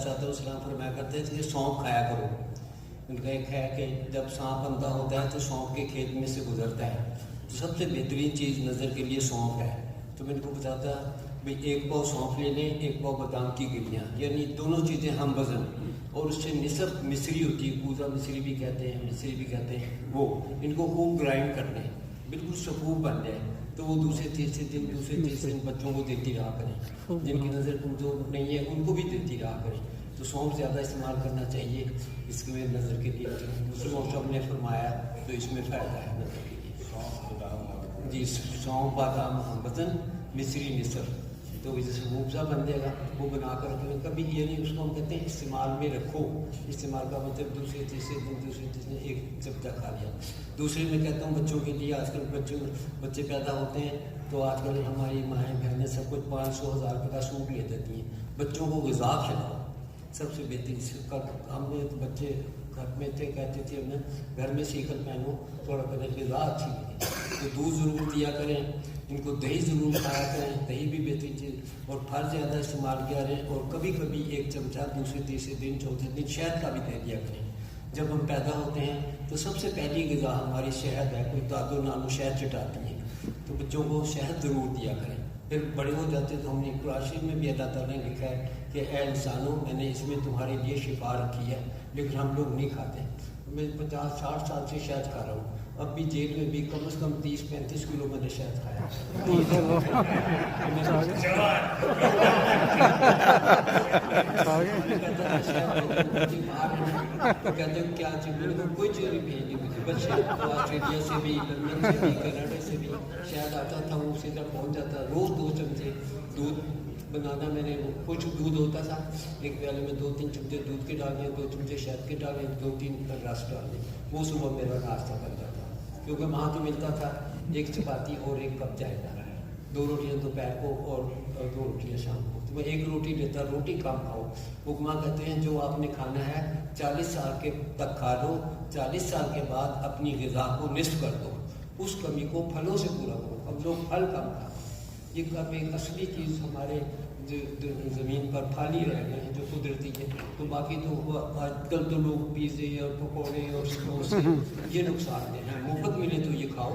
सलाम फरमाया करते थे सौंफ खाया करो। उनका एक है कि जब सांप अंधा होता है तो सौंफ के खेत में से गुजरता है, तो सबसे बेहतरीन चीज़ नज़र के लिए सौंफ है। तो मैंने को बताता भाई एक पाव सौंफ ले लें, एक पाव बादाम की गिरियाँ, यानी दोनों चीज़ें हम वज़न, और उससे निसफ मिस्री होती है, कूजा मिस्री भी कहते हैं, मिस्री भी कहते हैं, वो इनको खूब ग्राइंड कर लें, बिल्कुल सफूफ बन जाए, तो वो दूसरे तीसरे दिन बच्चों को देती रहा करें, जिनकी नज़र कमज़ोर नहीं है उनको भी देती रहा करें। तो सौंफ ज़्यादा इस्तेमाल करना चाहिए इसमें नज़र के लिए। दूसरे मौसम ने फरमाया तो इसमें फ़ायदा है नज़र के लिए। जी सौंफ बादाम वज़न मिस्री निसर, तो जैसे मुबजा बन जाएगा वो बना कर कभी ये नहीं, उसको हम कहते हैं इस्तेमाल में रखो। इस्तेमाल का मतलब दूसरे तीसरे एक चमचा खा लिया। दूसरे में कहता हूँ बच्चों के लिए, आजकल बच्चे पैदा होते हैं तो आजकल हमारी माएँ बहनें सब कुछ 500-1000 रुपये का सूट ले देती हैं। बच्चों को ग़िज़ा खिलाओ, सबसे बेहतरीन। हमने तो बच्चे घर में थे, कहते थे हमें घर में सीखल पहनो, थोड़ा पहले ग़िज़ा अच्छी लगे तो दूध ज़रूर दिया करें, इनको दही ज़रूर खाया करें, दही भी बेहतरीन चीज़, और फल ज़्यादा इस्तेमाल किया करें, और कभी कभी एक चमचा दूसरे तीसरे दिन चौथे दिन शहद का भी दे दिया करें। जब हम पैदा होते हैं तो सबसे पहली ग़िज़ा हमारी शहद है, कोई दादो नानो शहद चटाती हैं, तो बच्चों को शहद ज़रूर दिया करें। फिर बड़े हो जाते तो हमने कुरान शरीफ में भी अल्लाह ताला ने लिखा है कि ऐ इंसानों मैंने इसमें तुम्हारे लिए शिफा रखी है, लेकिन हम लोग नहीं खाते। मैं 50-60 साल से शहद खा रहा हूँ, अब भी जेल में भी कम से कम 30-35 किलो मैंने शहद खाया। तो कहते हैं क्या चीज़, मेरे को कोई चीज़ नहीं भेजी मुझे, बस ऑस्ट्रेलिया से भी, लंदन से भी, कनाडा से भी शहद आता था, वो सीधा पहुँच जाता। रोज़ 2 चमचे दूध बनाना, मैंने कुछ दूध होता था एक प्याले में 2-3 चमचे दूध के डालें, 2 चमचे शहद के डालें, 2-3 रस डालें, वो सुबह मेरा नाश्ता बनता था। क्योंकि वहाँ तो मिलता था 1 चपाती और 1 कप चाय का, 2 रोटियाँ दोपहर को और 2 रोटियाँ शाम को। तो मैं 1 रोटी लेता, रोटी कम खाओ। हुक्मा कहते हैं जो आपने खाना है 40 साल के तक खा लो, 40 साल के बाद अपनी ग़िज़ा को निस्फ कर दो, उस कमी को फलों से पूरा करो। हम लोग फल कम खाते, ये कब एक असली चीज़ हमारे ज़मीन पर फल ही रह गए हैं जो कुदरती है। तो बाकी तो आजकल तो लोग पिज़्ज़े और पकौड़े और समोसे ये नुकसान दे हैं, मुफ्त मिले तो ये खाओ।